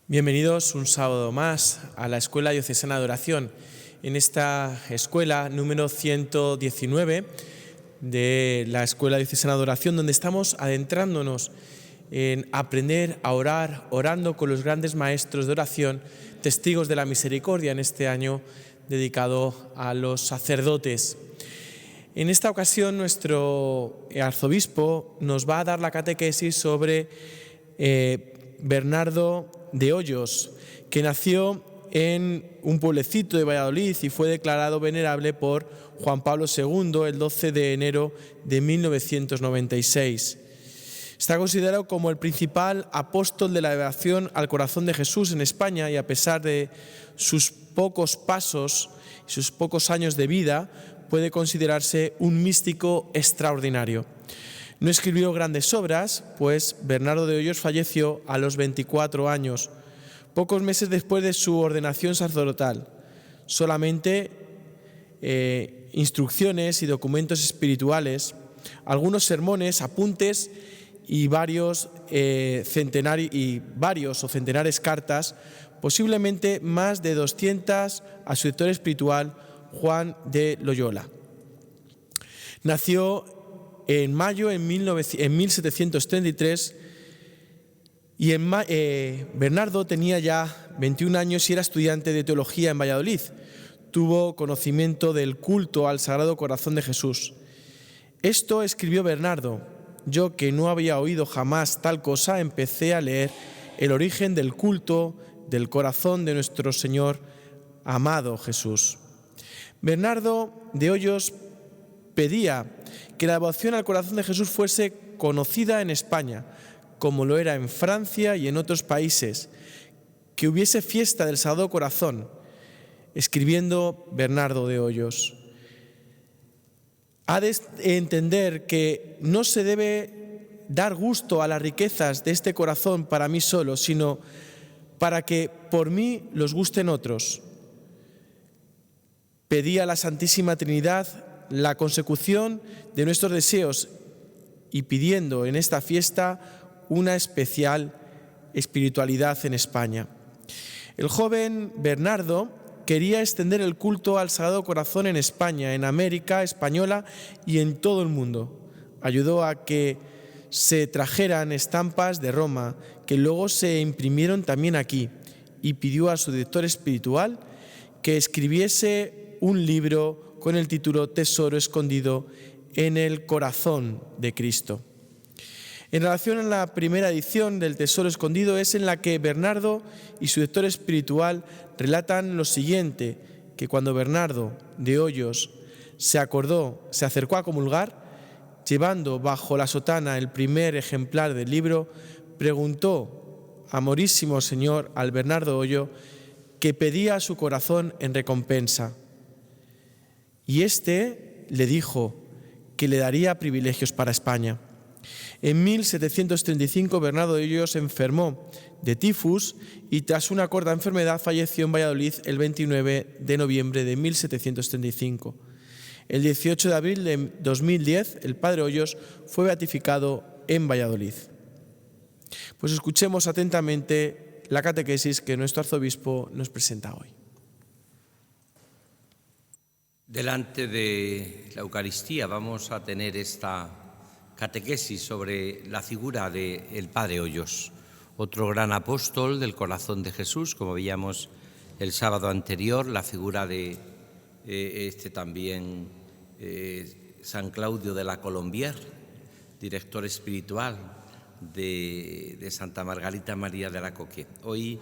Bienvenidos un sábado más a la Escuela Diocesana de Oración. En esta escuela número 119 de la Escuela Diocesana de Oración, donde estamos adentrándonos en aprender a orar, orando con los grandes maestros de oración, testigos de la misericordia, en este año dedicado a los sacerdotes. En esta ocasión nuestro arzobispo nos va a dar la catequesis sobre Bernardo de Hoyos, que nació en un pueblecito de Valladolid y fue declarado venerable por Juan Pablo II el 12 de enero de 1996. Está considerado como el principal apóstol de la devoción al corazón de Jesús en España, y a pesar de sus pocos pasos y sus pocos años de vida, puede considerarse un místico extraordinario. No escribió grandes obras, pues Bernardo de Hoyos falleció a los 24 años, pocos meses después de su ordenación sacerdotal. Solamente instrucciones y documentos espirituales, algunos sermones, apuntes y varios o centenares cartas, posiblemente más de 200 a su director espiritual, Juan de Loyola. Nació en mayo en 1733 y Bernardo tenía ya 21 años y era estudiante de teología en Valladolid. Tuvo conocimiento del culto al Sagrado Corazón de Jesús. Esto escribió Bernardo: yo, que no había oído jamás tal cosa, empecé a leer el origen del culto del corazón de nuestro Señor amado Jesús. Bernardo de Hoyos pedía que la devoción al corazón de Jesús fuese conocida en España, como lo era en Francia y en otros países, que hubiese fiesta del Sagrado Corazón, escribiendo Bernardo de Hoyos. Ha de entender que no se debe dar gusto a las riquezas de este corazón para mí solo, sino para que por mí los gusten otros. Pedí a la Santísima Trinidad la consecución de nuestros deseos y pidiendo en esta fiesta una especial espiritualidad en España. El joven Bernardo quería extender el culto al Sagrado Corazón en España, en América española y en todo el mundo. Ayudó a que se trajeran estampas de Roma, que luego se imprimieron también aquí, y pidió a su director espiritual que escribiese un libro con el título Tesoro escondido en el corazón de Cristo. En relación a la primera edición del Tesoro escondido, es en la que Bernardo y su director espiritual relatan lo siguiente: que cuando Bernardo de Hoyos se acercó a comulgar, llevando bajo la sotana el primer ejemplar del libro, preguntó, amorísimo Señor, al Bernardo Hoyo que pedía a su corazón en recompensa. Y éste le dijo que le daría privilegios para España. En 1735 Bernardo de Hoyos se enfermó de tifus y tras una corta enfermedad falleció en Valladolid el 29 de noviembre de 1735. El 18 de abril de 2010 el padre Hoyos fue beatificado en Valladolid. Pues escuchemos atentamente la catequesis que nuestro arzobispo nos presenta hoy. Delante de la Eucaristía vamos a tener esta catequesis sobre la figura del Padre Hoyos, otro gran apóstol del corazón de Jesús, como veíamos el sábado anterior, la figura de San Claudio de la Colombier, director espiritual de Santa Margarita María de Alacoque. Hoy,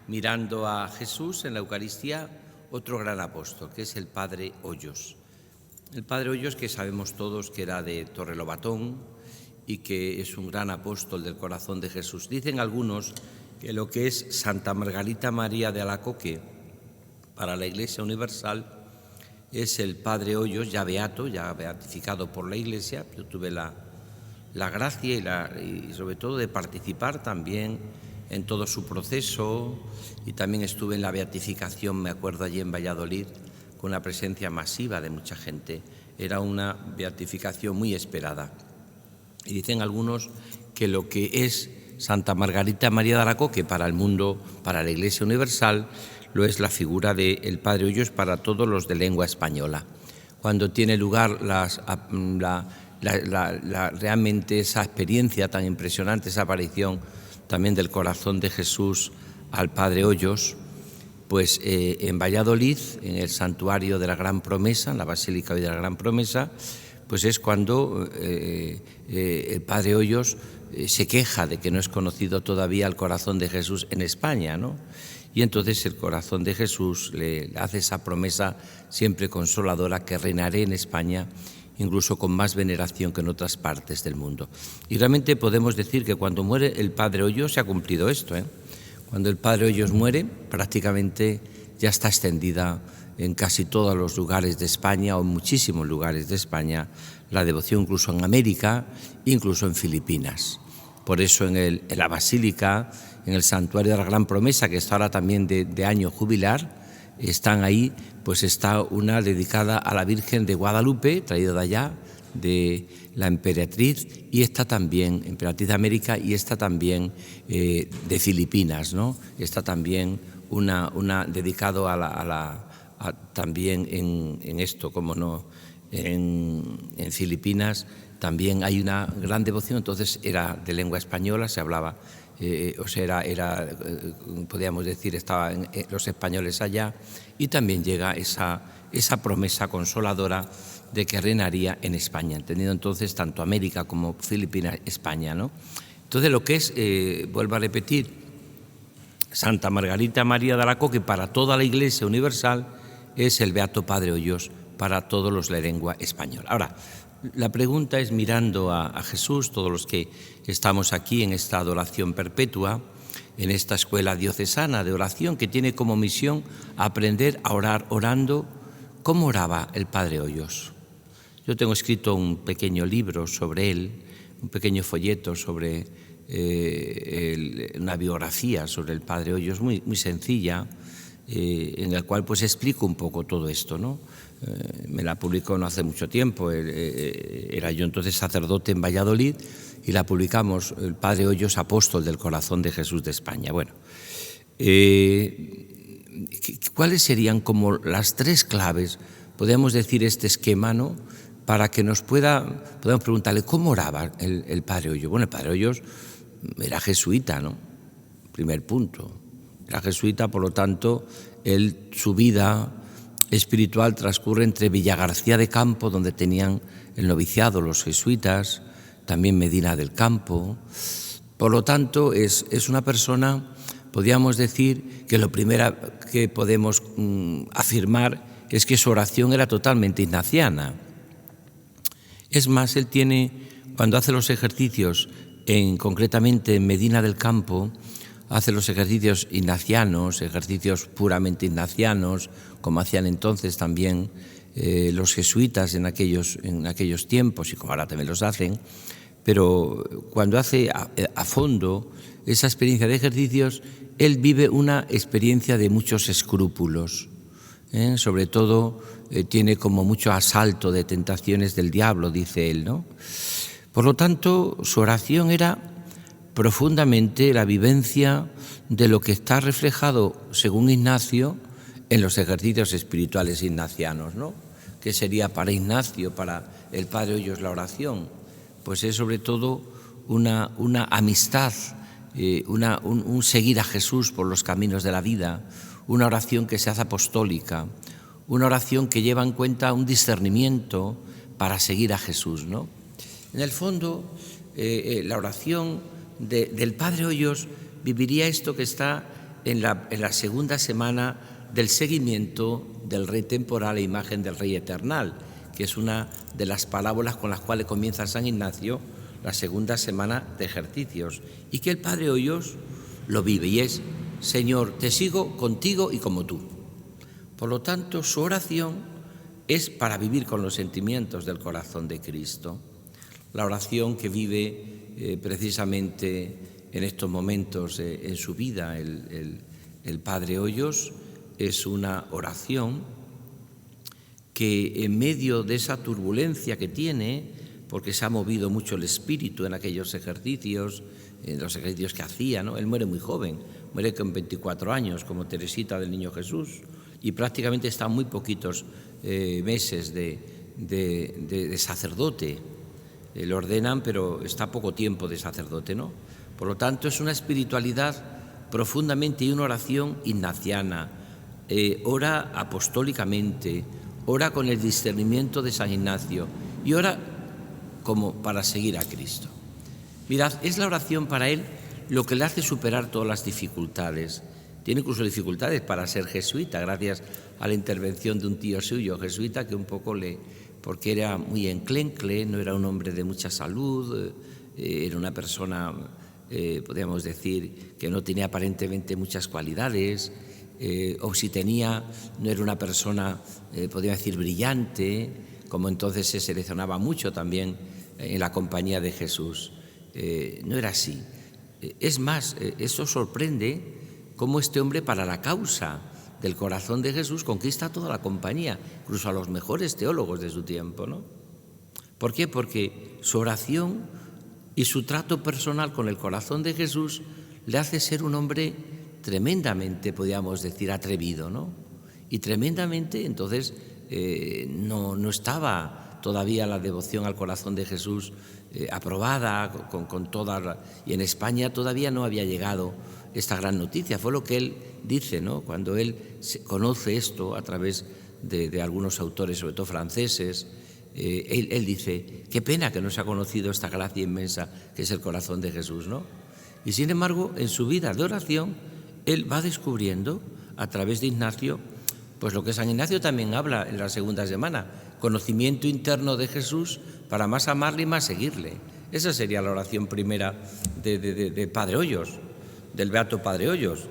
mirando a Jesús en la Eucaristía, otro gran apóstol, que es el Padre Hoyos. El Padre Hoyos, que sabemos todos que era de Torrelobatón y que es un gran apóstol del corazón de Jesús. Dicen algunos que lo que es Santa Margarita María de Alacoque para la Iglesia Universal es el Padre Hoyos, ya beato, ya beatificado por la Iglesia. Yo tuve la gracia y sobre todo de participar también en todo su proceso, y también estuve en la beatificación, me acuerdo, allí en Valladolid, con una presencia masiva de mucha gente. Era una beatificación muy esperada. Y dicen algunos que lo que es Santa Margarita María de Alacoque para el mundo, para la Iglesia Universal, lo es la figura del Padre Hoyos para todos los de lengua española. Cuando tiene lugar realmente esa experiencia tan impresionante, esa aparición también del corazón de Jesús al Padre Hoyos, pues en Valladolid, en el santuario de la Gran Promesa, en la Basílica de la Gran Promesa, pues es cuando el Padre Hoyos se queja de que no es conocido todavía el corazón de Jesús en España, ¿no? Y entonces el corazón de Jesús le hace esa promesa siempre consoladora, que reinaré en España incluso con más veneración que en otras partes del mundo. Y realmente podemos decir que cuando muere el Padre Hoyos se ha cumplido esto, ¿eh? Cuando el Padre Hoyos muere, prácticamente ya está extendida en casi todos los lugares de España, o en muchísimos lugares de España, la devoción, incluso en América, incluso en Filipinas. Por eso en la Basílica, en el Santuario de la Gran Promesa, que está ahora también de año jubilar, están ahí, pues está una dedicada a la Virgen de Guadalupe, traída de allá, de la emperatriz, y está también, emperatriz de América, y está también de Filipinas, ¿no? Está también una dedicado también en esto, como no, en Filipinas también hay una gran devoción. Entonces era de lengua española, se hablaba, podríamos decir, estaban los españoles allá, y también llega esa promesa consoladora de que reinaría en España, entendido entonces tanto América como Filipinas, España, ¿no? Entonces lo que es, vuelvo a repetir, Santa Margarita María de Alacoque para toda la Iglesia Universal es el Beato Padre Hoyos para todos los de lengua española. Ahora, la pregunta es, mirando a Jesús, todos los que estamos aquí en esta adoración perpetua, en esta escuela diocesana de oración que tiene como misión aprender a orar orando, ¿cómo oraba el Padre Hoyos? Yo tengo escrito un pequeño libro sobre él, un pequeño folleto sobre una biografía sobre el Padre Hoyos, muy sencilla, en el cual pues explico un poco todo esto, ¿no? Me la publicó no hace mucho tiempo, era yo entonces sacerdote en Valladolid, y la publicamos, el Padre Hoyos, apóstol del corazón de Jesús de España. Bueno, ¿cuáles serían como las tres claves, podemos decir, este esquema, ¿no?, para que podamos preguntarle cómo oraba el Padre Hoyos? Bueno, el Padre Hoyos era jesuita, ¿no? Primer punto. Era jesuita, por lo tanto, su vida espiritual transcurre entre Villagarcía de Campo, donde tenían el noviciado los jesuitas, también Medina del Campo. Por lo tanto, es una persona, podríamos decir, que lo primero que podemos afirmar es que su oración era totalmente ignaciana. Es más, él cuando hace los ejercicios, concretamente en Medina del Campo, hace los ejercicios ignacianos, ejercicios puramente ignacianos, como hacían entonces también los jesuitas en aquellos tiempos, y como ahora también los hacen. Pero cuando hace a fondo esa experiencia de ejercicios, él vive una experiencia de muchos escrúpulos, sobre todo tiene como mucho asalto de tentaciones del diablo, dice él, ¿no? Por lo tanto, su oración era profundamente la vivencia de lo que está reflejado, según Ignacio, en los ejercicios espirituales ignacianos, ¿no? ¿Qué sería para Ignacio, para el Padre Hoyos, la oración? Pues es sobre todo una amistad, un seguir a Jesús por los caminos de la vida, una oración que se hace apostólica, una oración que lleva en cuenta un discernimiento para seguir a Jesús, ¿no? En el fondo, la oración del Padre Hoyos viviría esto que está en la segunda semana del seguimiento del Rey temporal e imagen del Rey eternal, que es una de las parábolas con las cuales comienza San Ignacio la segunda semana de ejercicios, y que el Padre Hoyos lo vive, y es: Señor, te sigo contigo y como tú. Por lo tanto, su oración es para vivir con los sentimientos del corazón de Cristo. La oración que vive precisamente en estos momentos en su vida el Padre Hoyos es una oración que, en medio de esa turbulencia que tiene, porque se ha movido mucho el espíritu en aquellos ejercicios, en los ejercicios que hacía, ¿no? Él muere muy joven, muere con 24 años, como Teresita del Niño Jesús, y prácticamente está muy poquitos meses de sacerdote. Le ordenan, pero está poco tiempo de sacerdote, ¿no? Por lo tanto, es una espiritualidad profundamente y una oración ignaciana. Ora apostólicamente, ora con el discernimiento de San Ignacio y ora como para seguir a Cristo. Mirad, es la oración para él lo que le hace superar todas las dificultades. Tiene incluso dificultades para ser jesuita, gracias a la intervención de un tío suyo jesuita que un poco porque era muy enclencle, no era un hombre de mucha salud, era una persona, podríamos decir, que no tenía aparentemente muchas cualidades, o si tenía, no era una persona, podríamos decir, brillante, como entonces se seleccionaba mucho también en la compañía de Jesús. No era así. Es más, eso sorprende cómo este hombre, para la causa del corazón de Jesús, conquista a toda la compañía, incluso a los mejores teólogos de su tiempo, ¿no? ¿Por qué? Porque su oración y su trato personal con el corazón de Jesús le hace ser un hombre tremendamente, podríamos decir, atrevido, ¿no? Y tremendamente, entonces, no estaba todavía la devoción al corazón de Jesús aprobada con toda, y en España todavía no había llegado esta gran noticia. Fue lo que él dice, ¿no? Cuando él conoce esto a través de algunos autores, sobre todo franceses, él dice, qué pena que no se ha conocido esta gracia inmensa que es el corazón de Jesús, ¿no? Y sin embargo, en su vida de oración, él va descubriendo a través de Ignacio, pues lo que San Ignacio también habla en la segunda semana, conocimiento interno de Jesús para más amarle y más seguirle. Esa sería la oración primera de Padre Hoyos, del Beato Padre Hoyos.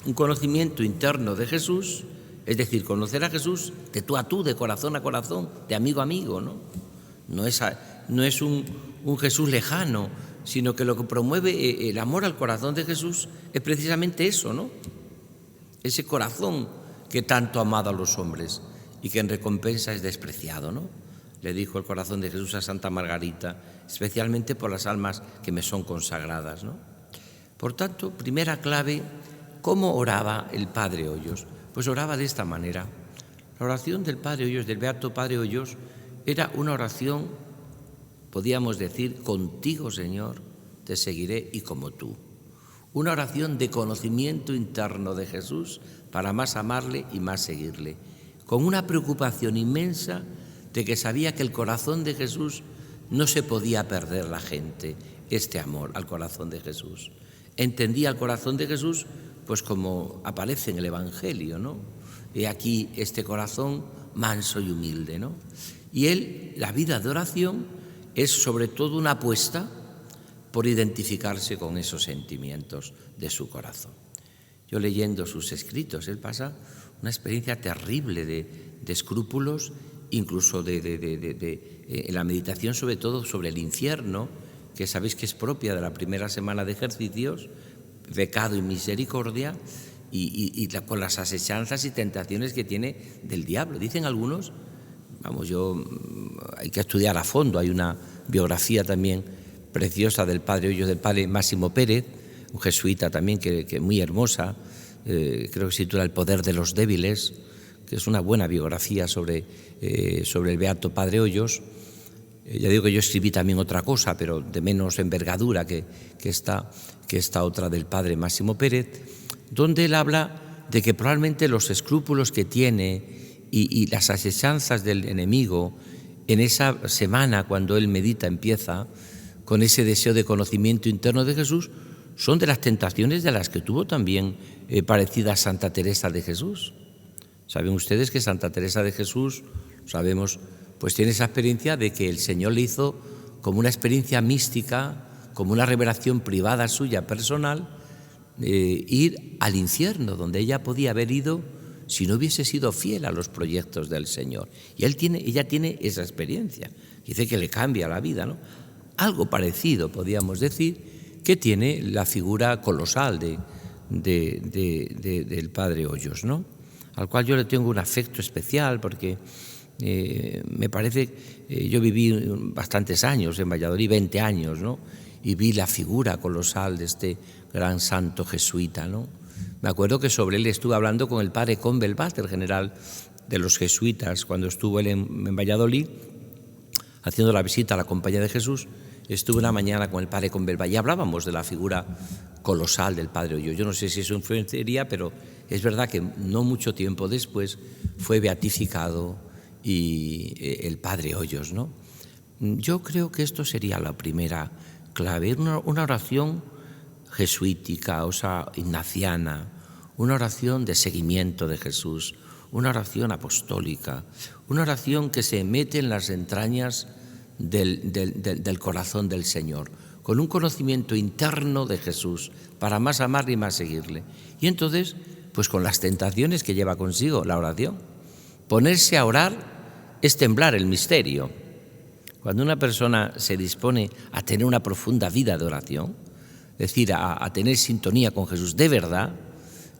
Un conocimiento interno de Jesús, es decir, conocer a Jesús de tú a tú, de corazón a corazón, de amigo a amigo, ¿no? No es un Jesús lejano, sino que lo que promueve el amor al corazón de Jesús es precisamente eso, ¿no? Ese corazón que tanto ha amado a los hombres y que en recompensa es despreciado, ¿no? Le dijo el corazón de Jesús a Santa Margarita, especialmente por las almas que me son consagradas, ¿no? Por tanto, primera clave, ¿cómo oraba el Padre Hoyos? Pues oraba de esta manera. La oración del Padre Hoyos, del Beato Padre Hoyos, era una oración, podíamos decir, contigo, Señor, te seguiré y como tú. Una oración de conocimiento interno de Jesús para más amarle y más seguirle, con una preocupación inmensa de que sabía que el corazón de Jesús no se podía perder la gente, este amor al corazón de Jesús. Entendía el corazón de Jesús pues como aparece en el Evangelio, ¿no? He aquí este corazón manso y humilde, ¿no? Y él, la vida de oración es sobre todo una apuesta por identificarse con esos sentimientos de su corazón. Yo leyendo sus escritos, él pasa una experiencia terrible de escrúpulos, incluso en la meditación sobre todo sobre el infierno, que sabéis que es propia de la primera semana de ejercicios, pecado y misericordia, y con las asechanzas y tentaciones que tiene del diablo. Dicen algunos, hay que estudiar a fondo, hay una biografía también preciosa del Padre Hoyos, del Padre Máximo Pérez, un jesuita también que muy hermosa, creo que se titula El poder de los débiles, que es una buena biografía sobre el Beato Padre Hoyos. Ya digo que yo escribí también otra cosa, pero de menos envergadura que esta otra del Padre Máximo Pérez, donde él habla de que probablemente los escrúpulos que tiene y las asechanzas del enemigo en esa semana, cuando él medita, empieza con ese deseo de conocimiento interno de Jesús, son de las tentaciones de las que tuvo también parecida Santa Teresa de Jesús. Saben ustedes que Santa Teresa de Jesús, sabemos, pues tiene esa experiencia de que el Señor le hizo como una experiencia mística, como una revelación privada suya, personal, ir al infierno, donde ella podía haber ido si no hubiese sido fiel a los proyectos del Señor. Y ella tiene esa experiencia. Dice que le cambia la vida, ¿no? Algo parecido, podríamos decir, que tiene la figura colosal del Padre Hoyos, ¿no? Al cual yo le tengo un afecto especial porque Me parece, yo viví bastantes años en Valladolid, 20 años, ¿no? Y vi la figura colosal de este gran santo jesuita, ¿no? Me acuerdo que sobre él estuve hablando con el padre Convelbat, el general de los jesuitas, cuando estuvo él en Valladolid, haciendo la visita a la Compañía de Jesús. Estuve una mañana con el padre Convelbat y hablábamos de la figura colosal del padre Hoyos. Yo no sé si eso influenciaría, pero es verdad que no mucho tiempo después fue beatificado y el padre Hoyos, ¿no? Yo creo que esto sería la primera clave, una oración jesuítica, o sea, ignaciana, una oración de seguimiento de Jesús, una oración apostólica, una oración que se mete en las entrañas del corazón del Señor, con un conocimiento interno de Jesús, para más amarle y más seguirle. Y entonces, pues con las tentaciones que lleva consigo la oración. Ponerse a orar es temblar el misterio. Cuando una persona se dispone a tener una profunda vida de oración, es decir, a tener sintonía con Jesús de verdad,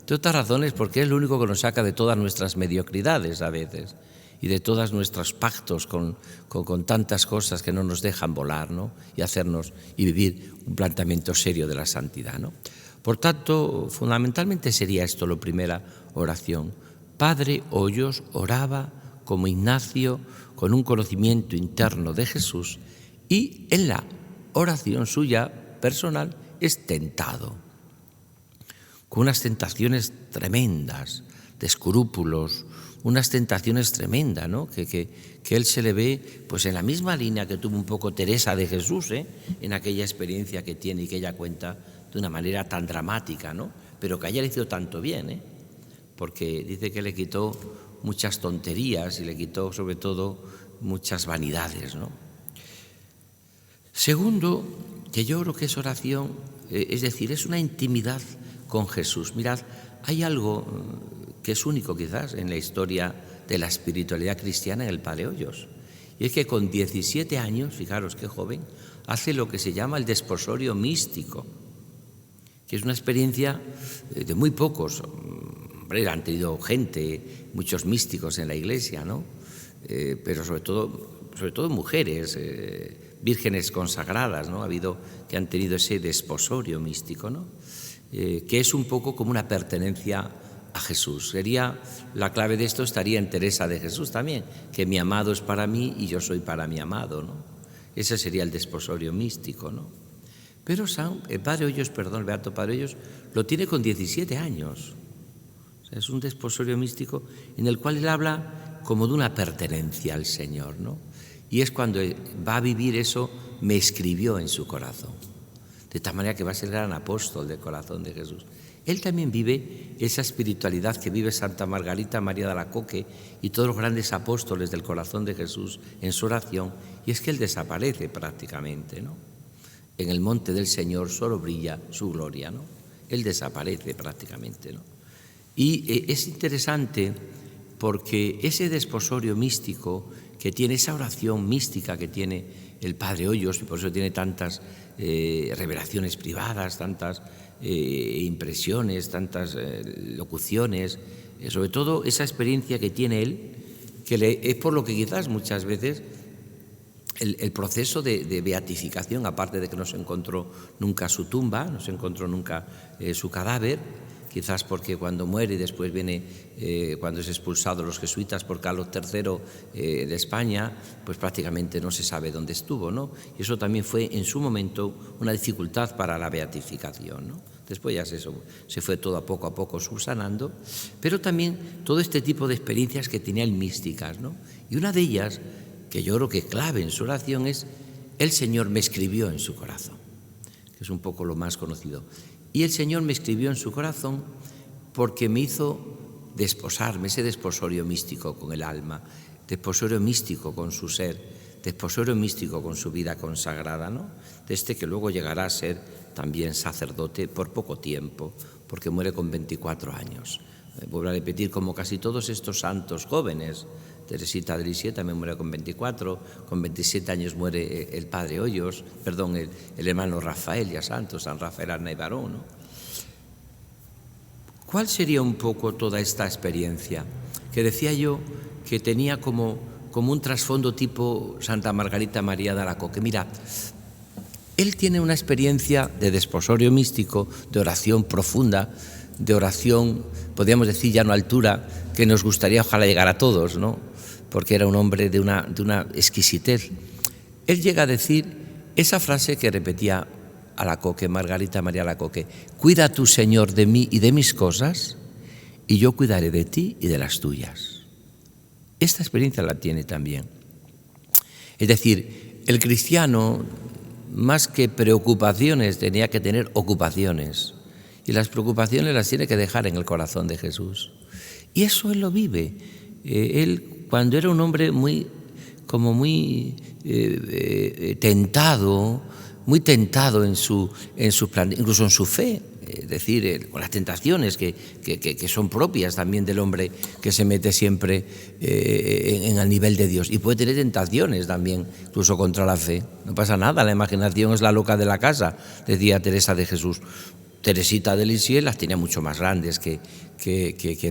de otras razones, porque es lo único que nos saca de todas nuestras mediocridades a veces y de todos nuestros pactos con tantas cosas que no nos dejan volar, ¿no? Y vivir un planteamiento serio de la santidad, ¿no? Por tanto, fundamentalmente sería esto la primera oración. Padre Hoyos oraba como Ignacio, con un conocimiento interno de Jesús, y en la oración suya personal es tentado, con unas tentaciones tremendas, de escrúpulos, unas tentaciones tremendas, ¿no? Que él se le ve pues en la misma línea que tuvo un poco Teresa de Jesús, en aquella experiencia que tiene y que ella cuenta de una manera tan dramática, ¿no? Pero que a ella le hizo tanto bien, porque dice que le quitó muchas tonterías y le quitó sobre todo muchas vanidades, ¿no? Segundo, que yo creo que es oración, es decir, es una intimidad con Jesús. Mirad, hay algo que es único quizás en la historia de la espiritualidad cristiana en el padre Hoyos, y es que con 17 años, fijaros qué joven, hace lo que se llama el desposorio místico, que es una experiencia de muy pocos. Hombre, han tenido gente, muchos místicos en la Iglesia, ¿no? Pero sobre todo mujeres, vírgenes consagradas, ¿no? Ha habido que han tenido ese desposorio místico, ¿no? Que es un poco como una pertenencia a Jesús. Sería la clave de esto, estaría en Teresa de Jesús también, que mi amado es para mí y yo soy para mi amado, ¿no? Ese sería el desposorio místico, ¿no? Pero el padre Hoyos, el beato padre Hoyos, lo tiene con 17 años. O sea, es un desposorio místico en el cual él habla como de una pertenencia al Señor, ¿no? Y es cuando va a vivir eso, me escribió en su corazón. De tal manera que va a ser gran apóstol del corazón de Jesús. Él también vive esa espiritualidad que vive Santa Margarita María de Alacoque y todos los grandes apóstoles del corazón de Jesús en su oración, y es que él desaparece prácticamente, ¿no? En el monte del Señor solo brilla su gloria, ¿no? Él desaparece prácticamente, ¿no? Y es interesante porque ese desposorio místico que tiene, esa oración mística que tiene el padre Hoyos, y por eso tiene tantas revelaciones privadas, tantas impresiones, tantas locuciones, sobre todo esa experiencia que tiene él, que es por lo que quizás muchas veces el proceso de beatificación, aparte de que no se encontró nunca su tumba, no se encontró nunca su cadáver, quizás porque cuando muere y después viene, cuando es expulsado los jesuitas por Carlos III de España, pues prácticamente no se sabe dónde estuvo, ¿no? Y eso también fue en su momento una dificultad para la beatificación, ¿no? Después ya se fue todo poco a poco subsanando, pero también todo este tipo de experiencias que tenía él místicas, ¿no? Y una de ellas, que yo creo que clave en su oración, es el Señor me escribió en su corazón, que es un poco lo más conocido. Y el Señor me escribió en su corazón porque me hizo desposarme, ese desposorio místico con el alma, desposorio místico con su ser, desposorio místico con su vida consagrada, ¿no? De este que luego llegará a ser también sacerdote por poco tiempo, porque muere con 24 años. Vuelvo a repetir, como casi todos estos santos jóvenes, Teresita de Lisieux también muere con 24, con 27 años muere el padre Hoyos, el hermano Rafael, ya santo, San Rafael Arnay Barón, ¿no? ¿Cuál sería un poco toda esta experiencia? Que decía yo que tenía como un trasfondo tipo Santa Margarita María de Alacoque. Mira, él tiene una experiencia de desposorio místico, de oración profunda, de oración, podríamos decir ya a una altura que nos gustaría ojalá llegar a todos, ¿no? Porque era un hombre de una exquisitez. Él llega a decir esa frase que repetía Alacoque, Margarita María Alacoque: cuida tú, Señor, de mí y de mis cosas, y yo cuidaré de ti y de las tuyas. Esta experiencia la tiene también. Es decir, el cristiano, más que preocupaciones, tenía que tener ocupaciones. Y las preocupaciones las tiene que dejar en el corazón de Jesús. Y eso él lo vive. Él, cuando era un hombre muy tentado, muy tentado en su plan, incluso en su fe, es decir, con las tentaciones que son propias también del hombre que se mete siempre en el nivel de Dios. Y puede tener tentaciones también, incluso contra la fe. No pasa nada, la imaginación es la loca de la casa, decía Teresa de Jesús. Teresita de Lisieux las tenía mucho más grandes que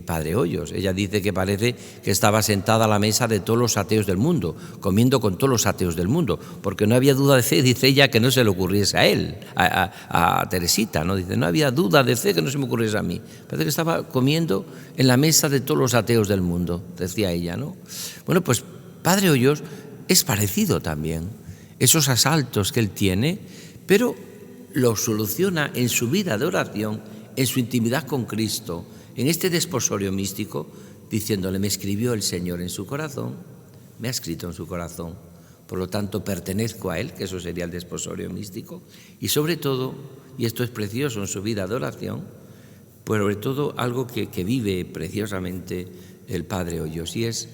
Padre Hoyos. Ella dice que parece que estaba sentada a la mesa de todos los ateos del mundo, comiendo con todos los ateos del mundo, porque no había duda de fe, dice ella, que no se le ocurriese a él, a Teresita, ¿no? Dice, no había duda de fe que no se me ocurriese a mí. Parece que estaba comiendo en la mesa de todos los ateos del mundo, decía ella, ¿no? Bueno, pues Padre Hoyos es parecido también. Esos asaltos que él tiene, pero lo soluciona en su vida de oración, en su intimidad con Cristo, en este desposorio místico, diciéndole: me escribió el Señor en su corazón, me ha escrito en su corazón, por lo tanto pertenezco a Él, que eso sería el desposorio místico, y sobre todo, y esto es precioso en su vida de oración, pues sobre todo algo que vive preciosamente el Padre Hoyos, y es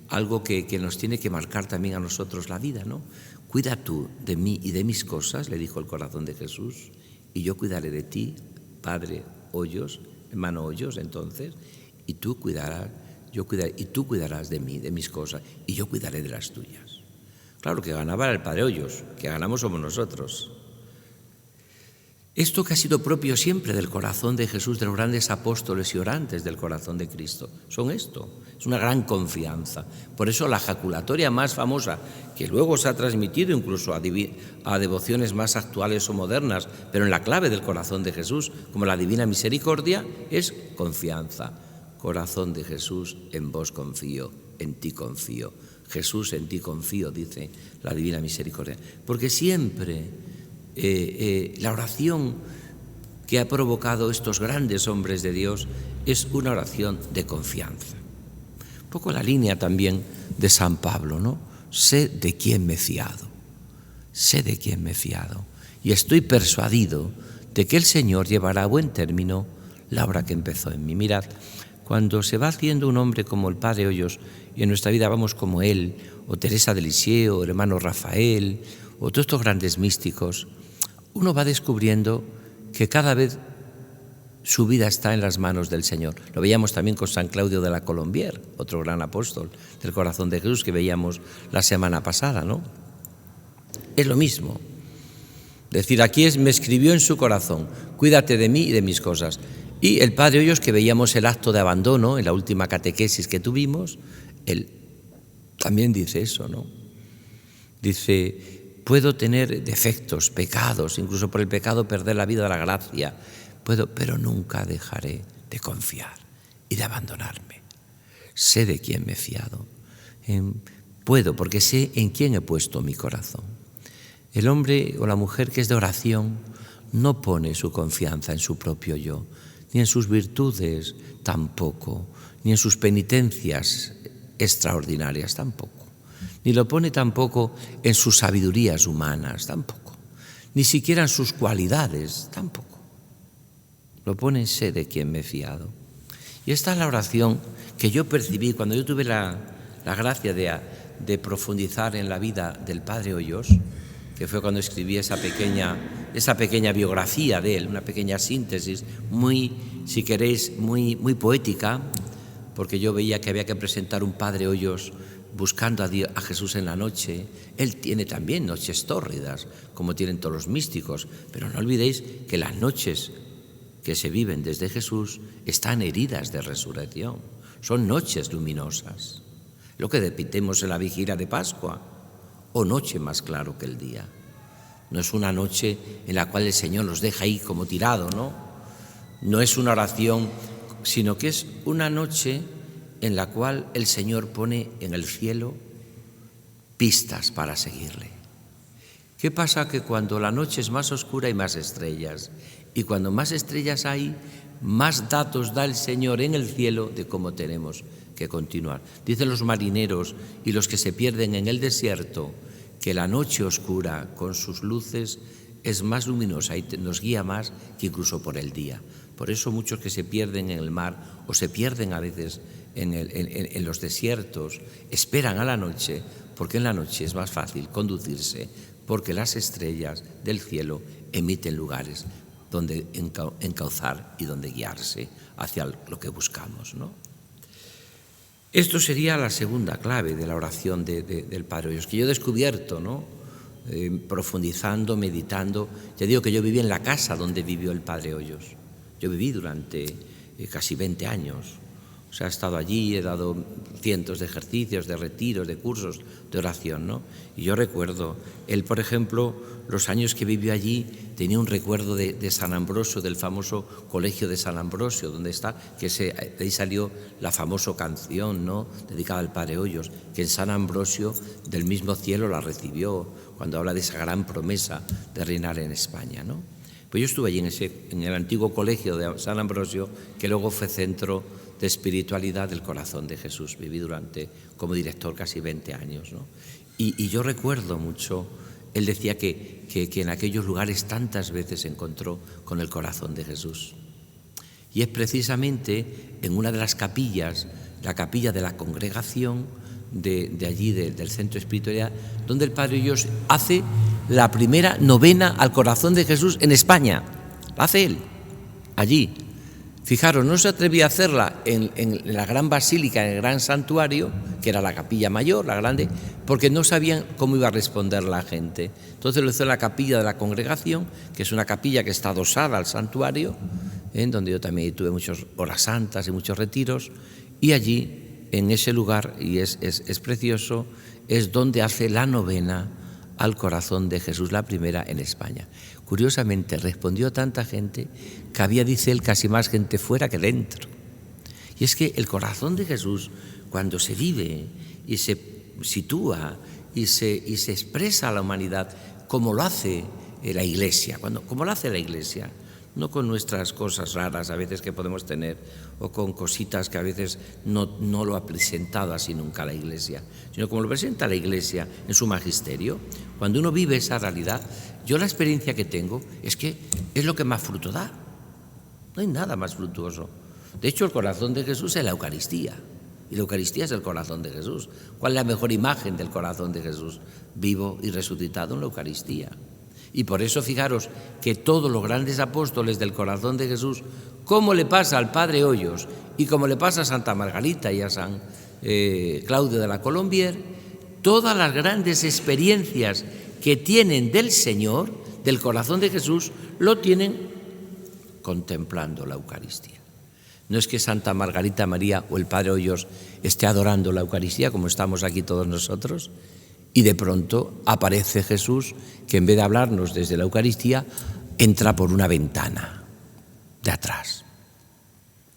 algo que nos tiene que marcar también a nosotros la vida, ¿no? Cuida tú de mí y de mis cosas, le dijo el corazón de Jesús, y yo cuidaré de ti, Padre Hoyos, hermano Hoyos, entonces, y tú cuidarás de mí, de mis cosas, y yo cuidaré de las tuyas. Claro, que ganaba era el Padre Hoyos, que ganamos somos nosotros. Esto que ha sido propio siempre del corazón de Jesús, de los grandes apóstoles y orantes del corazón de Cristo, son esto, es una gran confianza. Por eso la jaculatoria más famosa, que luego se ha transmitido incluso a devociones más actuales o modernas, pero en la clave del corazón de Jesús, como la Divina Misericordia, es confianza. Corazón de Jesús, en vos confío, en ti confío. Jesús, en ti confío, dice la Divina Misericordia. Porque siempre la oración que ha provocado estos grandes hombres de Dios es una oración de confianza. Un poco la línea también de San Pablo, ¿no? Sé de quién me he fiado, sé de quién me he fiado, y estoy persuadido de que el Señor llevará a buen término la obra que empezó en mí. Mirad, cuando se va haciendo un hombre como el Padre Hoyos, y en nuestra vida vamos como él, o Teresa de Lisieux, o el hermano Rafael, o todos estos grandes místicos, uno va descubriendo que cada vez su vida está en las manos del Señor. Lo veíamos también con San Claudio de la Colombière, otro gran apóstol del corazón de Jesús que veíamos la semana pasada, ¿no? Es lo mismo. Decir, aquí me escribió en su corazón, cuídate de mí y de mis cosas. Y el Padre Hoyos, que veíamos el acto de abandono en la última catequesis que tuvimos, él también dice eso, ¿no? Dice, puedo tener defectos, pecados, incluso por el pecado perder la vida de la gracia, pero nunca dejaré de confiar y de abandonarme. Sé de quién me he fiado. Puedo, porque sé en quién he puesto mi corazón. El hombre o la mujer que es de oración no pone su confianza en su propio yo, ni en sus virtudes tampoco, ni en sus penitencias extraordinarias tampoco. Ni lo pone tampoco en sus sabidurías humanas, tampoco. Ni siquiera en sus cualidades, tampoco. Lo pone en sé de quién me he fiado. Y esta es la oración que yo percibí cuando yo tuve la gracia de profundizar en la vida del Padre Hoyos, que fue cuando escribí esa pequeña biografía de él, una pequeña síntesis, muy, si queréis, muy poética, porque yo veía que había que presentar un Padre Hoyos buscando a Jesús en la noche. Él tiene también noches tórridas, como tienen todos los místicos, pero no olvidéis que las noches que se viven desde Jesús están heridas de resurrección, son noches luminosas. Lo que repitemos en la vigilia de Pascua. O noche más claro que el día. No es una noche en la cual el Señor nos deja ahí como tirado, ¿no? No es una oración, sino que es una noche en la cual el Señor pone en el cielo pistas para seguirle. ¿Qué pasa? Que cuando la noche es más oscura hay más estrellas, y cuando más estrellas hay, más datos da el Señor en el cielo de cómo tenemos que continuar. Dicen los marineros y los que se pierden en el desierto que la noche oscura con sus luces es más luminosa y nos guía más que incluso por el día. Por eso muchos que se pierden en el mar o se pierden a veces en los desiertos esperan a la noche, porque en la noche es más fácil conducirse, porque las estrellas del cielo emiten lugares donde encauzar y donde guiarse hacia lo que buscamos, ¿no? Esto sería la segunda clave de la oración del Padre Hoyos, que yo he descubierto, ¿no? Profundizando, meditando. Ya digo que yo viví en la casa donde vivió el Padre Hoyos. Yo viví durante casi 20 años. O sea, he estado allí, he dado cientos de ejercicios, de retiros, de cursos de oración, ¿no? Y yo recuerdo, él, por ejemplo, los años que vivió allí, tenía un recuerdo de San Ambrosio, del famoso colegio de San Ambrosio, donde está, que de ahí salió la famosa canción, ¿no?, dedicada al Padre Hoyos, que en San Ambrosio del mismo cielo la recibió, cuando habla de esa gran promesa de reinar en España, ¿no? Pues yo estuve allí en el antiguo colegio de San Ambrosio, que luego fue centro de espiritualidad del corazón de Jesús. Viví como director casi 20 años, ¿no? Y yo recuerdo mucho, él decía que en aquellos lugares tantas veces se encontró con el corazón de Jesús. Y es precisamente en una de las capillas, la capilla de la congregación de allí, del centro de espiritualidad, donde el Padre Hoyos hace la primera novena al corazón de Jesús en España. La hace él, allí. Fijaros, no se atrevía a hacerla en la gran basílica, en el gran santuario, que era la capilla mayor, la grande, porque no sabían cómo iba a responder la gente. Entonces lo hizo en la capilla de la congregación, que es una capilla que está adosada al santuario, donde yo también tuve muchas horas santas y muchos retiros, y allí, en ese lugar, y es precioso, es donde hace la novena al corazón de Jesús, la primera en España. Curiosamente, respondió tanta gente que había, dice él, casi más gente fuera que dentro. Y es que el corazón de Jesús, cuando se vive y se sitúa y se expresa a la humanidad, como lo hace la Iglesia, como lo hace la Iglesia, no con nuestras cosas raras a veces que podemos tener, o con cositas que a veces no lo ha presentado así nunca la Iglesia, sino como lo presenta la Iglesia en su magisterio. Cuando uno vive esa realidad, yo la experiencia que tengo es que es lo que más fruto da. No hay nada más fructuoso. De hecho, el corazón de Jesús es la Eucaristía, y la Eucaristía es el corazón de Jesús. ¿Cuál es la mejor imagen del corazón de Jesús? Vivo y resucitado en la Eucaristía. Y por eso fijaros que todos los grandes apóstoles del corazón de Jesús, como le pasa al Padre Hoyos y como le pasa a Santa Margarita y a San Claudio de la Colombier, todas las grandes experiencias que tienen del Señor, del corazón de Jesús, lo tienen contemplando la Eucaristía. No es que Santa Margarita María o el Padre Hoyos esté adorando la Eucaristía como estamos aquí todos nosotros, y de pronto aparece Jesús, que en vez de hablarnos desde la Eucaristía, entra por una ventana de atrás.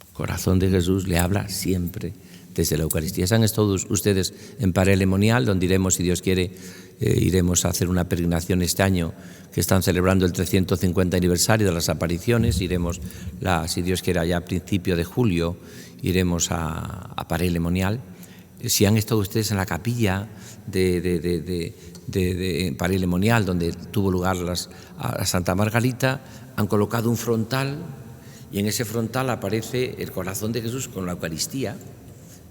El corazón de Jesús le habla siempre desde la Eucaristía. Están todos ustedes en Parelemonial, donde iremos, si Dios quiere, iremos a hacer una peregrinación este año, que están celebrando el 350 aniversario de las apariciones. Iremos, si Dios quiere, ya a principio de julio, iremos a Parelemonial. Si han estado ustedes en la capilla de Parelemonial, donde tuvo lugar a Santa Margarita, han colocado un frontal, y en ese frontal aparece el corazón de Jesús con la Eucaristía,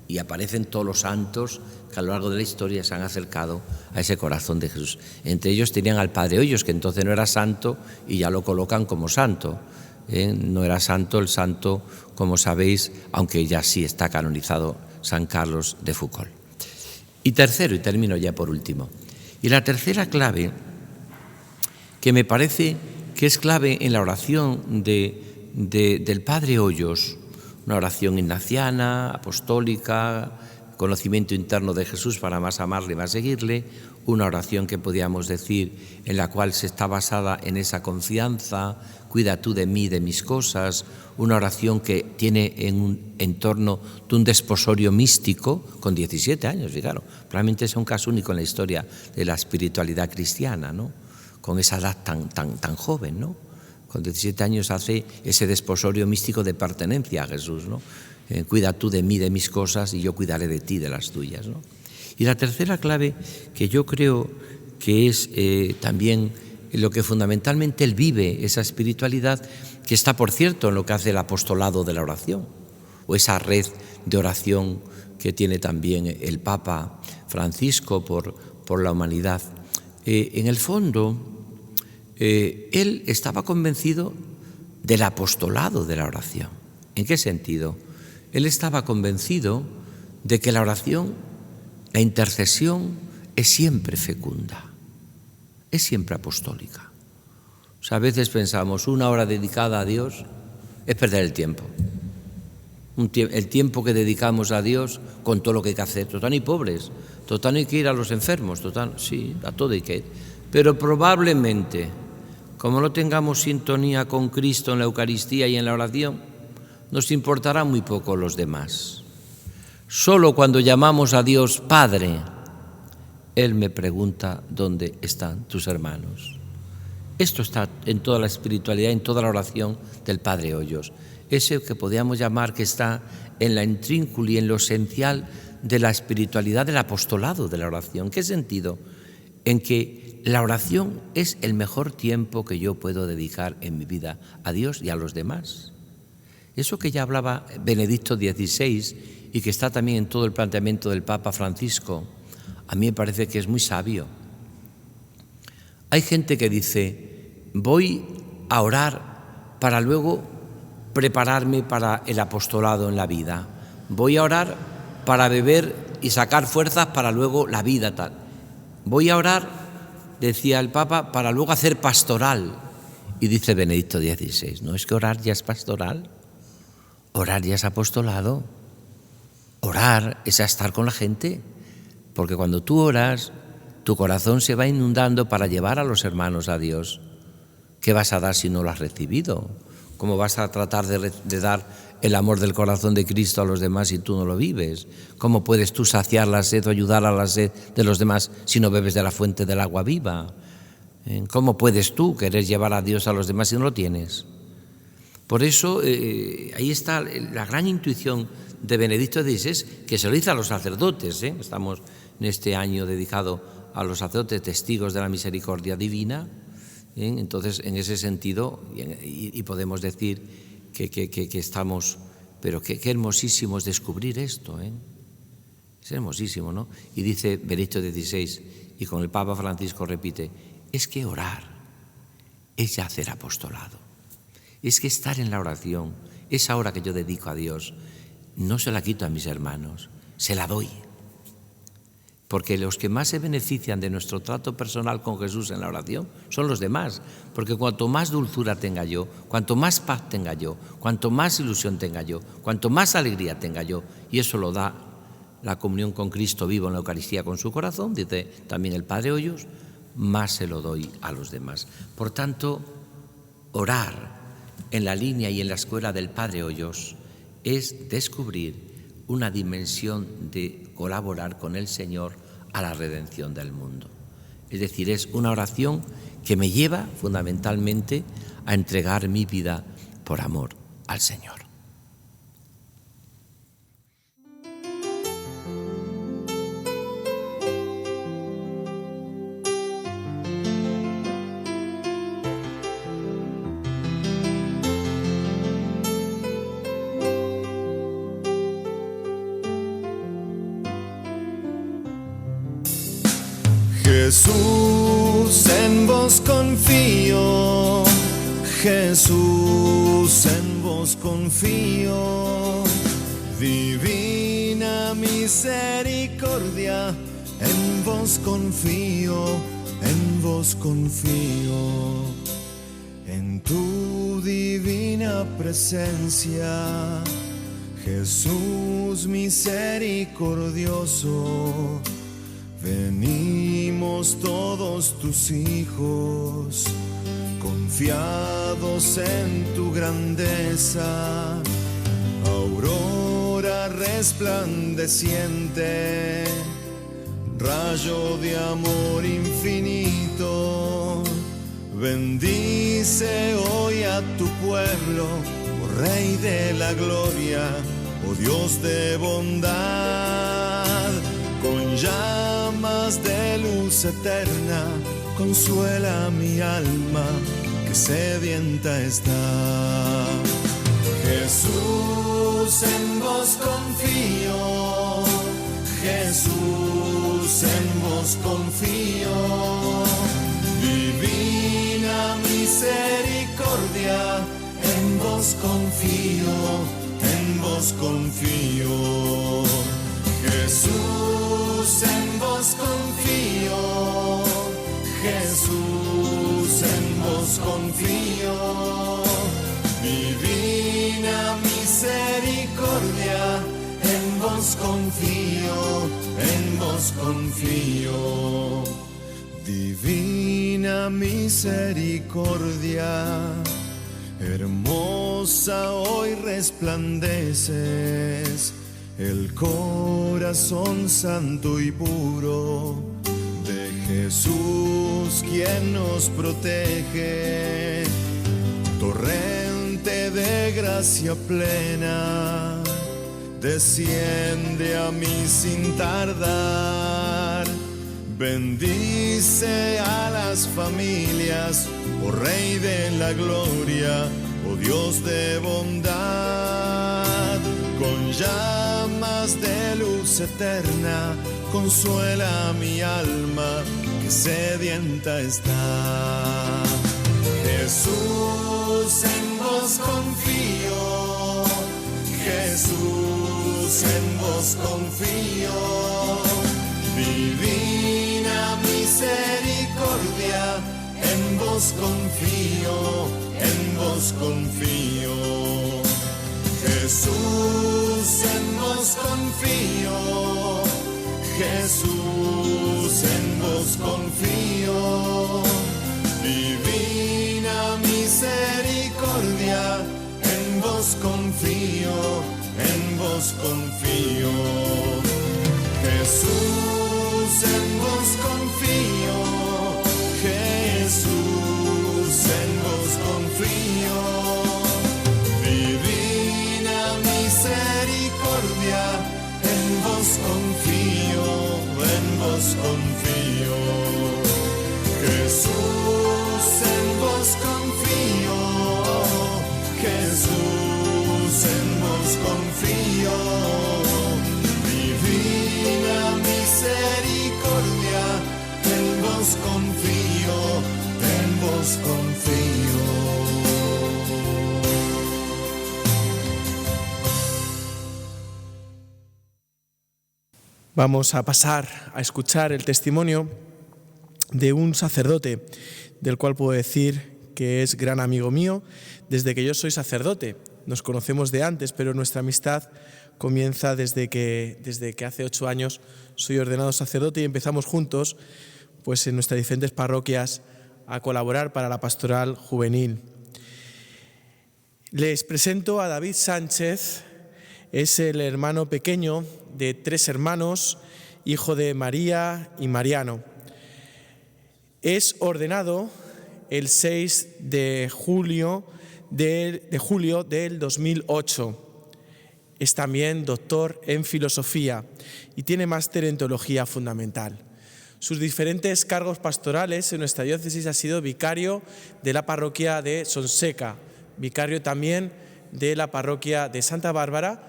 y aparecen todos los santos que a lo largo de la historia se han acercado a ese corazón de Jesús. Entre ellos tenían al Padre Hoyos, que entonces no era santo, y ya lo colocan como santo. No era santo, el santo, como sabéis, aunque ya sí está canonizado, San Carlos de Foucauld. Y tercero, y termino ya por último, y la tercera clave, que me parece que es clave en la oración del Padre Hoyos, una oración ignaciana, apostólica, conocimiento interno de Jesús para más amarle y más seguirle, una oración que podíamos decir en la cual se está basada en esa confianza, cuida tú de mí, de mis cosas, una oración que tiene en un entorno de un desposorio místico con 17 años, fijaros, probablemente es un caso único en la historia de la espiritualidad cristiana, ¿no? Con esa edad tan joven, ¿no? Con 17 años hace ese desposorio místico de pertenencia a Jesús, ¿no? Cuida tú de mí, de mis cosas, y yo cuidaré de ti, de las tuyas, ¿no? Y la tercera clave, que yo creo que es también lo que fundamentalmente él vive, esa espiritualidad, que está, por cierto, en lo que hace el apostolado de la oración, o esa red de oración que tiene también el Papa Francisco por la humanidad. En el fondo, él estaba convencido del apostolado de la oración. ¿En qué sentido? Él estaba convencido de que la oración, la intercesión, es siempre fecunda, es siempre apostólica. O sea, a veces pensamos, una hora dedicada a Dios es perder el tiempo. El tiempo que dedicamos a Dios con todo lo que hay que hacer. Total, y pobres, total, hay que ir a los enfermos, total, sí, a todo hay que ir. Pero probablemente, como no tengamos sintonía con Cristo en la Eucaristía y en la oración, nos importará muy poco los demás. Solo cuando llamamos a Dios Padre, Él me pregunta dónde están tus hermanos. Esto está en toda la espiritualidad, en toda la oración del Padre Hoyos. Ese que podríamos llamar que está en la intrínculo, en lo esencial de la espiritualidad del apostolado de la oración. ¿En qué sentido? En que la oración es el mejor tiempo que yo puedo dedicar en mi vida a Dios y a los demás. Eso que ya hablaba Benedicto XVI y que está también en todo el planteamiento del Papa Francisco, a mí me parece que es muy sabio. Hay gente que dice, voy a orar para luego prepararme para el apostolado en la vida. Voy a orar para beber y sacar fuerzas para luego la vida tal. Voy a orar, decía el Papa, para luego hacer pastoral. Y dice Benedicto XVI, ¿no es que orar ya es pastoral? Orar ya es apostolado. Orar es estar con la gente. Porque cuando tú oras, tu corazón se va inundando para llevar a los hermanos a Dios. ¿Qué vas a dar si no lo has recibido? ¿Cómo vas a tratar de dar el amor del corazón de Cristo a los demás si tú no lo vives? ¿Cómo puedes tú saciar la sed o ayudar a la sed de los demás si no bebes de la fuente del agua viva? ¿Cómo puedes tú querer llevar a Dios a los demás si no lo tienes? Por eso, ahí está la gran intuición de Benedicto XVI, que se lo dice a los sacerdotes. Estamos en este año dedicado a los sacerdotes testigos de la misericordia divina. Entonces, en ese sentido, y podemos decir que estamos, pero qué hermosísimo es descubrir esto, es hermosísimo, ¿no? Y dice Benedicto XVI, y con el Papa Francisco repite, es que orar es ya hacer apostolado, es que estar en la oración, esa hora que yo dedico a Dios, no se la quito a mis hermanos, se la doy. Porque los que más se benefician de nuestro trato personal con Jesús en la oración son los demás. Porque cuanto más dulzura tenga yo, cuanto más paz tenga yo, cuanto más ilusión tenga yo, cuanto más alegría tenga yo, y eso lo da la comunión con Cristo vivo en la Eucaristía con su corazón, dice también el Padre Hoyos, más se lo doy a los demás. Por tanto, orar en la línea y en la escuela del Padre Hoyos es descubrir una dimensión de colaborar con el Señor a la redención del mundo. Es decir, es una oración que me lleva fundamentalmente a entregar mi vida por amor al Señor. Jesús, en vos confío, Jesús, en vos confío, divina misericordia, en vos confío, en vos confío, en tu divina presencia, Jesús misericordioso, venimos todos tus hijos, confiados en tu grandeza, aurora resplandeciente, rayo de amor infinito. Bendice hoy a tu pueblo, oh Rey de la gloria, oh Dios de bondad. Con llamas de luz eterna, consuela mi alma que sedienta está. Jesús, en vos confío, Jesús, en vos confío. Divina misericordia, en vos confío, en vos confío. Jesús, en vos confío, Jesús, en vos confío. Divina misericordia, en vos confío, en vos confío. Divina misericordia, hermosa hoy resplandeces, el corazón santo y puro de Jesús, quien nos protege. Torrente de gracia plena, desciende a mí sin tardar. Bendice a las familias, oh Rey de la gloria, oh Dios de bondad. Con llamas de luz eterna, consuela mi alma que sedienta está. Jesús, en vos confío, Jesús, en vos confío. Divina misericordia, en vos confío, en vos confío. Jesús, en vos confío, Jesús, en vos confío. Divina misericordia, en vos confío, en vos confío. Jesús, en vos confío, Jesús, en vos confío. Divina misericordia, en vos confío, en vos confío. Jesús, en vos confío, Jesús, en vos confío. Divina misericordia, en vos confío, en vos confío. Vamos a pasar a escuchar el testimonio de un sacerdote, del cual puedo decir que es gran amigo mío desde que yo soy sacerdote. Nos conocemos de antes, pero nuestra amistad comienza desde que hace 8 años soy ordenado sacerdote y empezamos juntos pues en nuestras diferentes parroquias a colaborar para la pastoral juvenil. Les presento a David Sánchez. Es el hermano pequeño de 3 hermanos, hijo de María y Mariano. Es ordenado el 6 de julio del 2008. Es también doctor en filosofía y tiene máster en teología fundamental. Sus diferentes cargos pastorales en nuestra diócesis ha sido vicario de la parroquia de Sonseca, vicario también de la parroquia de Santa Bárbara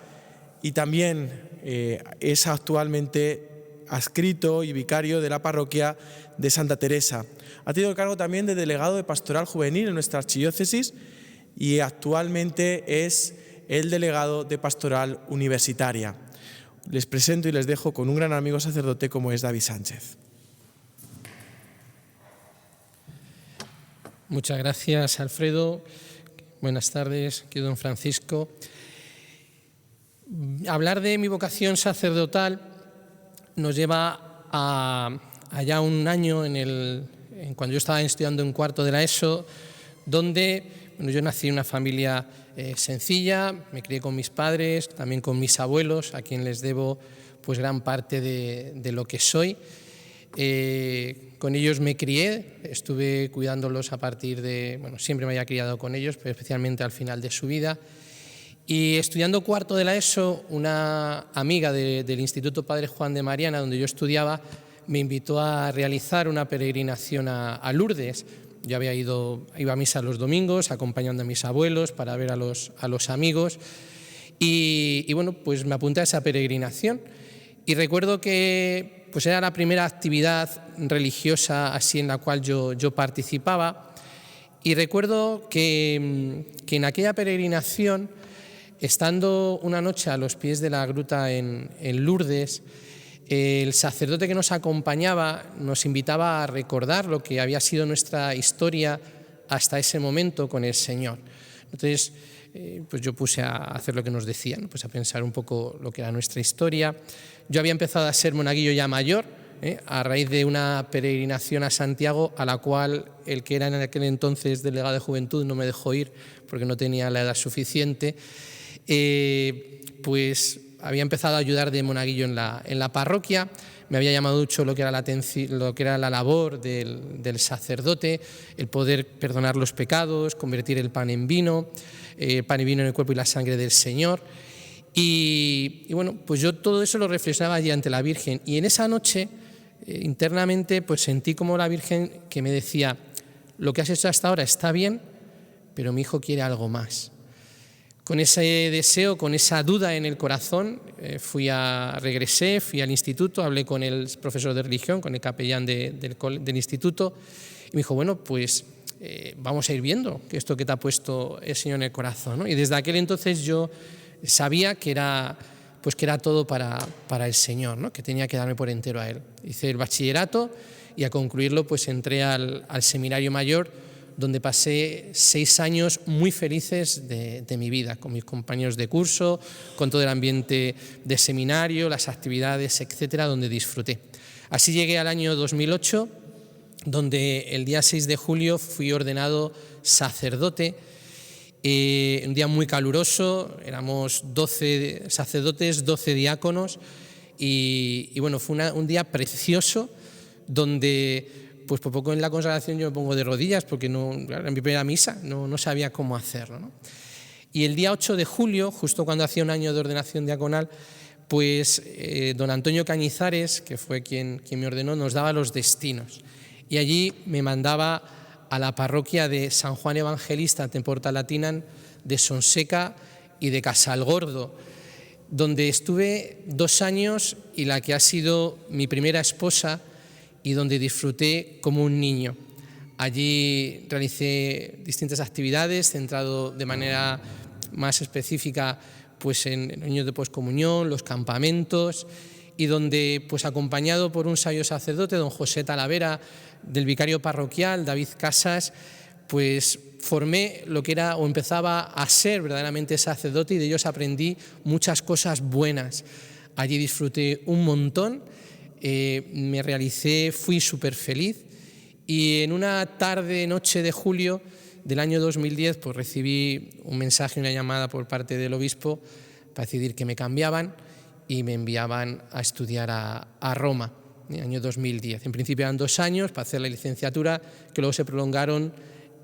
y también es actualmente adscrito y vicario de la parroquia de Santa Teresa. Ha tenido el cargo también de delegado de pastoral juvenil en nuestra archidiócesis y actualmente es el delegado de pastoral universitaria. Les presento y les dejo con un gran amigo sacerdote como es David Sánchez. Muchas gracias, Alfredo. Buenas tardes, querido don Francisco. Hablar de mi vocación sacerdotal nos lleva a allá un año cuando yo estaba estudiando en cuarto de la ESO, donde yo nací en una familia sencilla, me crié con mis padres, también con mis abuelos, a quien les debo pues gran parte de lo que soy. Con ellos me crié, estuve cuidándolos a partir siempre me había criado con ellos, pero especialmente al final de su vida. Y estudiando cuarto de la ESO, una amiga del Instituto Padre Juan de Mariana, donde yo estudiaba, me invitó a realizar una peregrinación a Lourdes. Yo iba a misa los domingos, acompañando a mis abuelos para ver a los amigos. Y bueno, pues me apunté a esa peregrinación. Y recuerdo que pues era la primera actividad religiosa así en la cual yo participaba. Y recuerdo que en aquella peregrinación, estando una noche a los pies de la gruta en Lourdes, el sacerdote que nos acompañaba nos invitaba a recordar lo que había sido nuestra historia hasta ese momento con el Señor. Entonces, pues yo puse a hacer lo que nos decían, pues a pensar un poco lo que era nuestra historia. Yo había empezado a ser monaguillo ya mayor, a raíz de una peregrinación a Santiago, a la cual el que era en aquel entonces delegado de juventud no me dejó ir porque no tenía la edad suficiente. Pues había empezado a ayudar de monaguillo en la parroquia. Me había llamado mucho lo que era la labor del sacerdote, el poder perdonar los pecados, convertir el pan en vino en el cuerpo y la sangre del Señor. Y bueno, pues yo todo eso lo reflexionaba allí ante la Virgen. Y en esa noche, internamente, pues sentí como la Virgen que me decía: lo que has hecho hasta ahora está bien, pero mi hijo quiere algo más. Con ese deseo, con esa duda en el corazón, regresé, fui al instituto, hablé con el profesor de religión, con el capellán del instituto, y me dijo: bueno, pues vamos a ir viendo que esto que te ha puesto el Señor en el corazón, ¿no? Y desde aquel entonces yo sabía que era todo para el Señor, ¿no? Que tenía que darme por entero a Él. Hice el bachillerato y a concluirlo pues entré al seminario mayor, donde pasé 6 años muy felices de mi vida, con mis compañeros de curso, con todo el ambiente de seminario, las actividades, etcétera, donde disfruté. Así llegué al año 2008, donde el día 6 de julio fui ordenado sacerdote. Un día muy caluroso, éramos 12 sacerdotes, 12 diáconos, y bueno, fue un día precioso, donde pues por poco en la consagración yo me pongo de rodillas porque en mi primera misa no sabía cómo hacerlo, ¿no? Y el día 8 de julio, justo cuando hacía un año de ordenación diaconal, pues don Antonio Cañizares, que fue quien me ordenó, nos daba los destinos. Y allí me mandaba a la parroquia de San Juan Evangelista de Portalatinan, de Sonseca y de Casalgordo, donde estuve 2 años y la que ha sido mi primera esposa, y donde disfruté como un niño. Allí realicé distintas actividades, centrado de manera más específica pues en años de poscomunión, los campamentos, y donde, pues acompañado por un sabio sacerdote, don José Talavera, del vicario parroquial, David Casas, pues formé lo que era o empezaba a ser verdaderamente sacerdote, y de ellos aprendí muchas cosas buenas. Allí disfruté un montón. Me realicé, fui súper feliz, y en una noche de julio del año 2010 pues recibí un mensaje, una llamada por parte del obispo para decidir que me cambiaban y me enviaban a estudiar a Roma, en el año 2010. En principio eran 2 años para hacer la licenciatura, que luego se prolongaron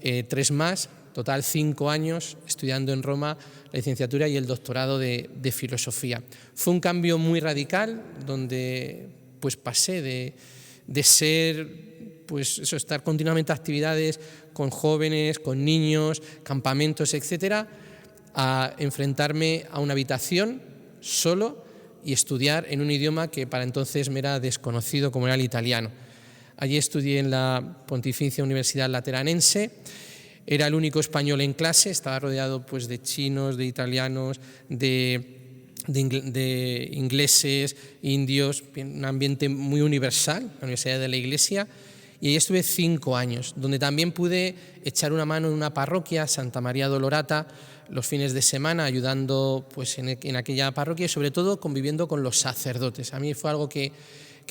3 más, total 5 años estudiando en Roma la licenciatura y el doctorado de filosofía. Fue un cambio muy radical, donde pues pasé de ser, pues eso, estar continuamente en actividades con jóvenes, con niños, campamentos, etcétera, a enfrentarme a una habitación solo y estudiar en un idioma que para entonces me era desconocido, como era el italiano. Allí estudié en la Pontificia Universidad Lateranense. Era el único español en clase, estaba rodeado pues de chinos, de italianos, de ingleses, indios, un ambiente muy universal, la Universidad de la Iglesia, Y ahí estuve 5 años, donde también pude echar una mano en una parroquia, Santa María Dolorata, los fines de semana, ayudando pues, en aquella parroquia y sobre todo conviviendo con los sacerdotes. A mí fue algo que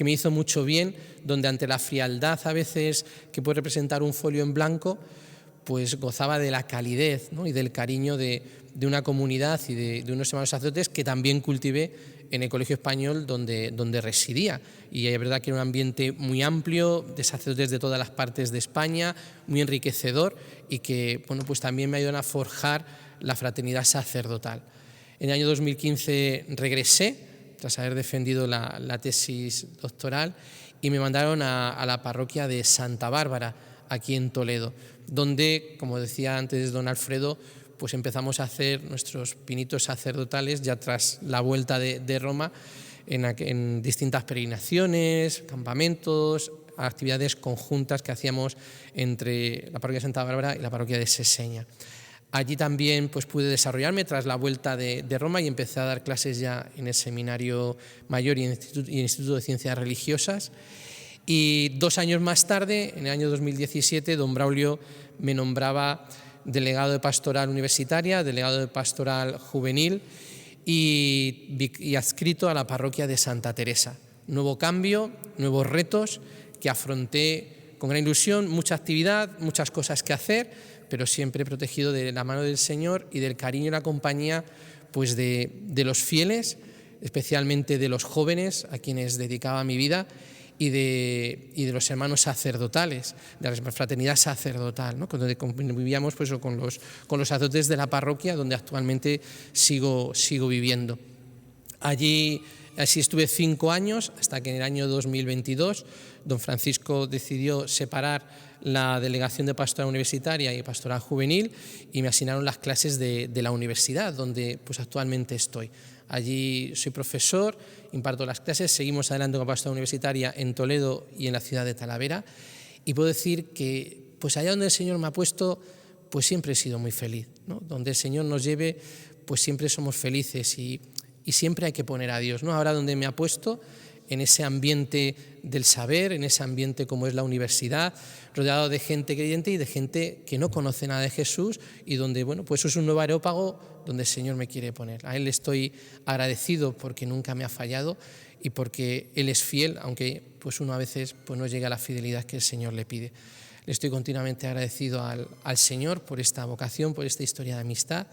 me hizo mucho bien, donde ante la frialdad a veces que puede representar un folio en blanco, pues gozaba de la calidez, ¿no? y del cariño de una comunidad y de unos hermanos sacerdotes que también cultivé en el Colegio Español donde residía. Y es verdad que era un ambiente muy amplio, de sacerdotes de todas las partes de España, muy enriquecedor y que bueno, pues también me ayudan a forjar la fraternidad sacerdotal. En el año 2015 regresé, tras haber defendido la tesis doctoral, y me mandaron a la parroquia de Santa Bárbara, aquí en Toledo, donde, como decía antes don Alfredo, pues empezamos a hacer nuestros pinitos sacerdotales ya tras la vuelta de Roma en distintas peregrinaciones, campamentos, actividades conjuntas que hacíamos entre la parroquia de Santa Bárbara y la parroquia de Seseña. Allí también pues, pude desarrollarme tras la vuelta de Roma y empecé a dar clases ya en el Seminario Mayor y en el Instituto de Ciencias Religiosas. Y 2 años más tarde, en el año 2017, don Braulio me nombraba delegado de pastoral universitaria, delegado de pastoral juvenil y adscrito a la parroquia de Santa Teresa. Nuevo cambio, nuevos retos que afronté con gran ilusión, mucha actividad, muchas cosas que hacer, pero siempre protegido de la mano del Señor y del cariño y la compañía pues de los fieles, especialmente de los jóvenes a quienes dedicaba mi vida, y de los hermanos sacerdotales, de la fraternidad sacerdotal, ¿no? Donde convivíamos pues, con los sacerdotes de la parroquia, donde actualmente sigo viviendo. Allí así estuve 5 años, hasta que en el año 2022 don Francisco decidió separar la delegación de pastoral universitaria y pastoral juvenil y me asignaron las clases de la universidad, donde pues, actualmente estoy. Allí soy profesor, imparto las clases, seguimos adelante con la pastoral universitaria en Toledo y en la ciudad de Talavera, y puedo decir que pues allá donde el Señor me ha puesto, pues siempre he sido muy feliz, ¿no? Donde el Señor nos lleve, pues siempre somos felices y siempre hay que poner a Dios, ¿no? Ahora donde me ha puesto, en ese ambiente del saber, en ese ambiente como es la universidad, rodeado de gente creyente y de gente que no conoce nada de Jesús y donde, bueno, pues es un nuevo areópago donde el Señor me quiere poner. A Él le estoy agradecido porque nunca me ha fallado y porque Él es fiel, aunque pues uno a veces pues no llega a la fidelidad que el Señor le pide. Le estoy continuamente agradecido al Señor por esta vocación, por esta historia de amistad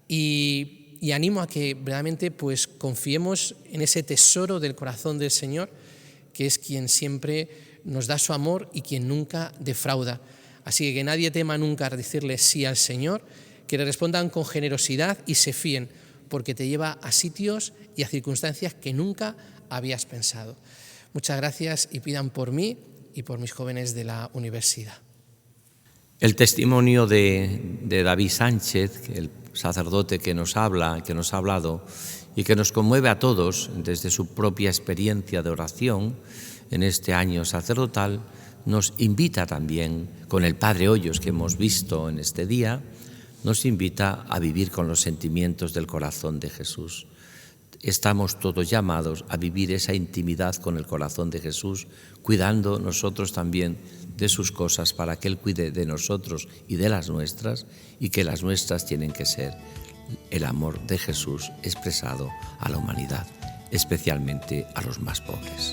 y animo a que verdaderamente pues confiemos en ese tesoro del corazón del Señor, que es quien siempre nos da su amor y quien nunca defrauda. Así que nadie tema nunca decirle sí al Señor, que le respondan con generosidad y se fíen, porque te lleva a sitios y a circunstancias que nunca habías pensado. Muchas gracias y pidan por mí y por mis jóvenes de la universidad. El testimonio de David Sánchez, el sacerdote que nos habla, que nos ha hablado y que nos conmueve a todos desde su propia experiencia de oración en este año sacerdotal, nos invita también, con el Padre Hoyos que hemos visto en este día, nos invita a vivir con los sentimientos del corazón de Jesús. Estamos todos llamados a vivir esa intimidad con el corazón de Jesús, cuidando nosotros también de sus cosas para que Él cuide de nosotros y de las nuestras, y que las nuestras tienen que ser el amor de Jesús expresado a la humanidad, especialmente a los más pobres.